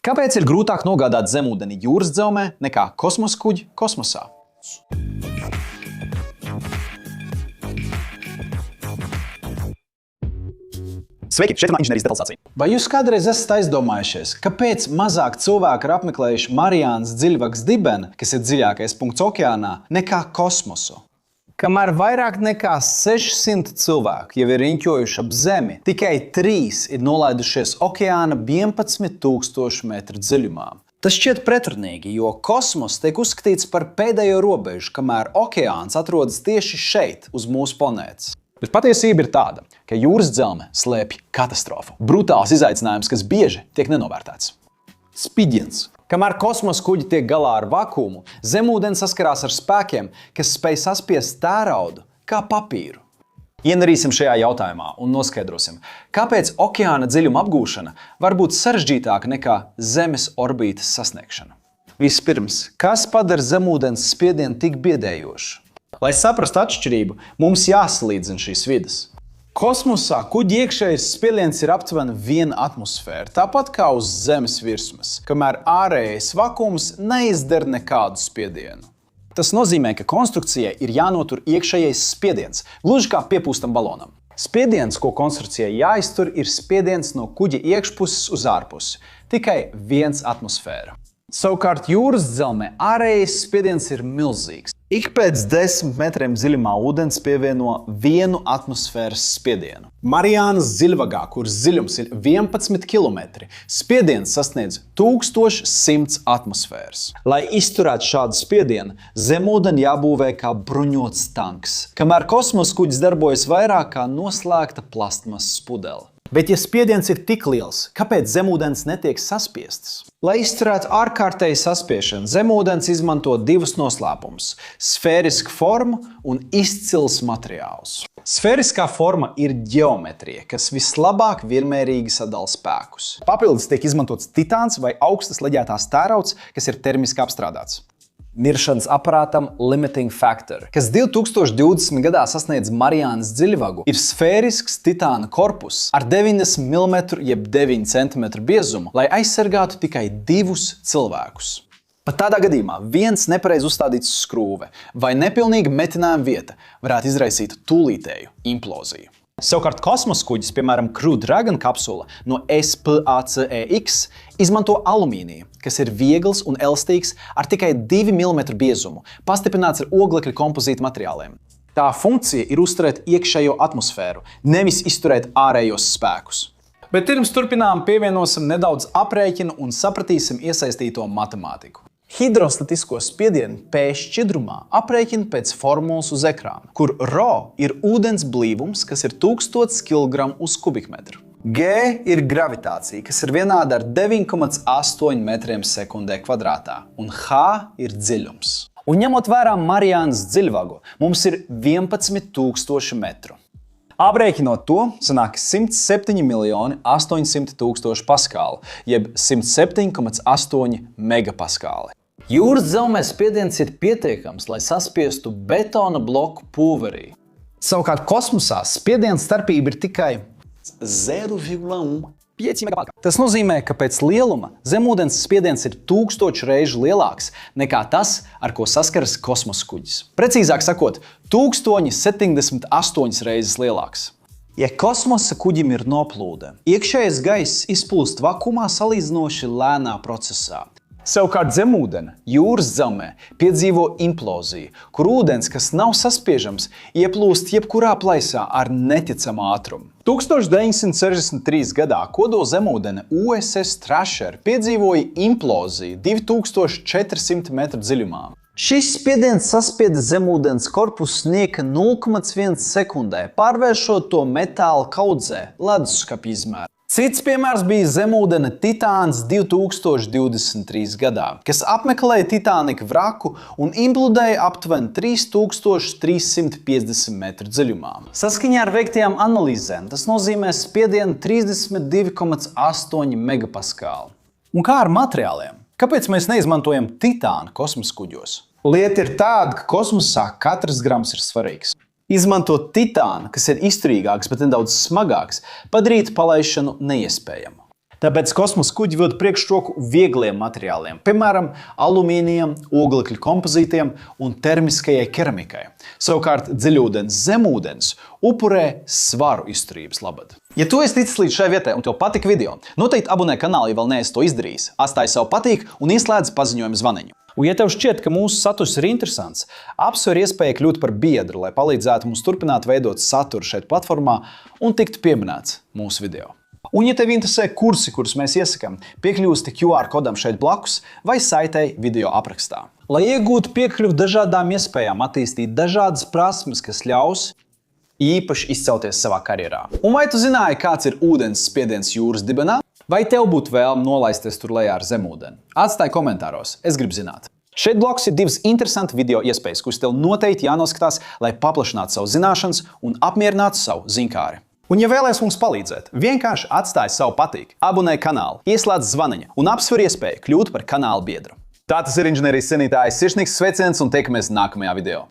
Kāpēc ir grūtāk nogādāt zemūdeni jūras dzelzmē nekā kosmosa kuģi kosmosā? Sveiki, šeit ir inženierijas detalizācija. Vai jūs kādreiz esat aizdomājušies, kāpēc mazāk cilvēku ir apmeklējuši Mariānas dziļvagas dibeni, kas ir dziļākais punkts okeānā, nekā kosmosu? Kamēr vairāk nekā 600 cilvēku jau ir riņķojuši ap Zemi, tikai 3 ir nolaidušies okeāna 11,000 metru dziļumā. Tas šķiet pretrunīgi, jo kosmos tiek uzskatīts par pēdējo robežu, kamēr okeāns atrodas tieši šeit, uz mūsu planētas. Bet patiesība ir tāda, ka jūras dzelzme slēpj katastrofu. Brutāls izaicinājums, kas bieži tiek nenovērtēts. Spiediens. Kamēr kosmosa kuģi tiek galā ar vakuumu, zemūdens saskarās ar spēkiem, kas spēj saspiest tēraudu kā papīru. Ienarīsim šajā jautājumā un noskaidrosim, kāpēc okeāna dziļuma apgūšana var būt sarežģītāka nekā Zemes orbītas sasniegšana. Vispirms, kas padara zemūdens spiedienu tik biedējošu? Lai saprastu atšķirību, mums jāsalīdzina šīs vides. Kosmosā kuģi iekšējais spiediens ir aptuveni 1 atmosfēra, tāpat kā uz Zemes virsmas, kamēr ārējais vakums neizdara nekādu spiedienu. Tas nozīmē, ka konstrukcijai ir jānotur iekšējais spiediens, gluži kā piepūstam balonam. Spiediens, ko konstrukcijai jāiztur, ir spiediens no kuģa iekšpuses uz ārpusi, tikai 1 atmosfēra. Savukārt jūras dzelzmē ārējais spiediens ir milzīgs. Ik pēc 10 metriem dziļumā ūdens pievieno 1 atmosfēras spiedienu. Mariānas dziļvagā, kuras dziļums ir 11 km, spiediens sasniedz 1100 atmosfēras. Lai izturētu šādu spiedienu, zemūdeni jābūvē kā bruņots tanks, kamēr kosmosa kuģis darbojas vairāk kā noslēgta plastmasas pudele. Bet, ja spiediens ir tik liels, kāpēc zemūdens netiek saspiestas? Lai izturētu ārkārtēju saspiešanu, zemūdens izmanto 2 noslēpumus – sfērisku formu un izcils materiāls. Sfēriskā forma ir ģeometrija, kas vislabāk vienmērīgi sadala spēkus. Papildus tiek izmantots titāns vai augstas leģētās tērauds, kas ir termiski apstrādāts. Niršanas aparātam limiting factor, kas 2020. gadā sasniedz Mariānas dziļvagu, ir sfērisks titāna korpus ar 90 mm jeb 9 cm biezumu, lai aizsargātu tikai 2 cilvēkus. Pat tādā gadījumā viens nepareizi uzstādīts skrūve vai nepilnīga metinājuma vieta varētu izraisīt tūlītēju imploziju. Savukārt kosmosa kuģis, piemēram, Crew Dragon kapsula no SPACEX, izmanto alumīniju, kas ir viegls un elastīgs ar tikai 2 mm biezumu, pastiprināts ar oglekļa kompozīta materiāliem. Tā funkcija ir uzturēt iekšējo atmosfēru, nevis izturēt ārējos spēkus. Bet pirms turpinām pievienosim nedaudz aprēķinu un sapratīsim iesaistīto matemātiku. Hidrostatisko spiedienu P šķidrumā aprēķina pēc formulas uz ekrāna, kur ρ ir ūdens blīvums, kas ir 1000 kg uz kubikmetru. G ir gravitācija, kas ir vienāda ar 9,8 metriem sekundē kvadrātā, un H ir dziļums. Un ņemot vērā Mariānas dziļvagu, mums ir 11,000 metru. Aprēķinot to, sanāk 107 800 000 paskāli, jeb 107,8 megapaskāli. Jūras dzelzmē spiediens ir pietiekams, lai saspiestu betona bloku pulverī. Savukārt kosmosā spiediena starpība ir tikai 0,5 megapāskāli. Tas nozīmē, ka pēc lieluma zemūdens spiediens ir 1000 reižu lielāks nekā tas, ar ko saskaras kosmosa kuģis. Precīzāk sakot, 1078 reizes lielāks. Ja kosmosa kuģim ir noplūde, iekšējais gaiss izplūst vakumā salīdzinoši lēnā procesā. Savukārt zemūdene, jūras dzelzmē, piedzīvo imploziju, kur ūdens, kas nav saspiežams, ieplūst jebkurā plaisā ar neticamu ātrumu. 1963. gadā kodolzemūdene USS Thrasher piedzīvoja imploziju 2400 metru dziļumā. Šis spiediens saspieda zemūdens korpusu sniega 0,1 sekundē, pārvēršot to metāla kaudzē, leduskapja izmēra. Cits piemērs bija zemūdene Titāns 2023. gadā, kas apmeklēja Titanic vraku un implodēja aptuveni 3350 metru dziļumā. Saskaņā ar veiktajām analīzēm tas nozīmē spiedienu 32,8 megapaskāli. Un kā ar materiāliem? Kāpēc mēs neizmantojam titānu kosmosa kuģos? Lieta ir tāda, ka kosmosā katrs grams ir svarīgs. Izmantot titānu, kas ir izturīgāks, bet nedaudz smagāks, padarīt palaišanu neiespējamu. Tāpēc kosmosa kuģi dod priekšroku viegliem materiāliem, piemēram, alumīnijam, oglekļa kompozītiem un termiskajai keramikai. Savukārt dziļūdens zemūdens upurē svaru izturības labad. Ja tu esi ticis līdz šai vietai un tev patika video, noteikti abonē kanālu, ja vēl neesi to izdarījis, atstāj savu patīk un ieslēdz paziņojumu zvaniņu. Un, ja tev šķiet, ka mūsu saturs ir interesants, apsver iespēju kļūt par biedru, lai palīdzētu mums turpināt veidot saturu šeit platformā un tiktu pieminēts mūsu video. Un, ja tev interesē kursi, kurus mēs iesakām, piekļūsti QR kodam šeit blakus vai saitei video aprakstā. Lai iegūtu piekļuvi dažādām iespējām, attīstīt dažādas prasmes, kas ļaus īpaši izcelties savā karjerā. Un vai tu zināji, kāds ir ūdens spiediens jūras dibenā? Vai tev būtu vēlme nolaisties tur lejā ar zemūdeni? Atstāj komentāros, es gribu zināt. Šeit blakus ir divas interesantas video iespējas, kuras tev noteikti jānoskatās, lai paplašinātu savu zināšanas un apmierinātu savu zinkāri. Un, ja vēlies mums palīdzēt, vienkārši atstāj savu patīk, abonē kanālu, ieslēdz zvaniņu un apsver iespēju kļūt par kanāla biedru. Tā tas ir inženierijas cienītājs, sirsnīgs sveiciens un tiekamies nākamajā video.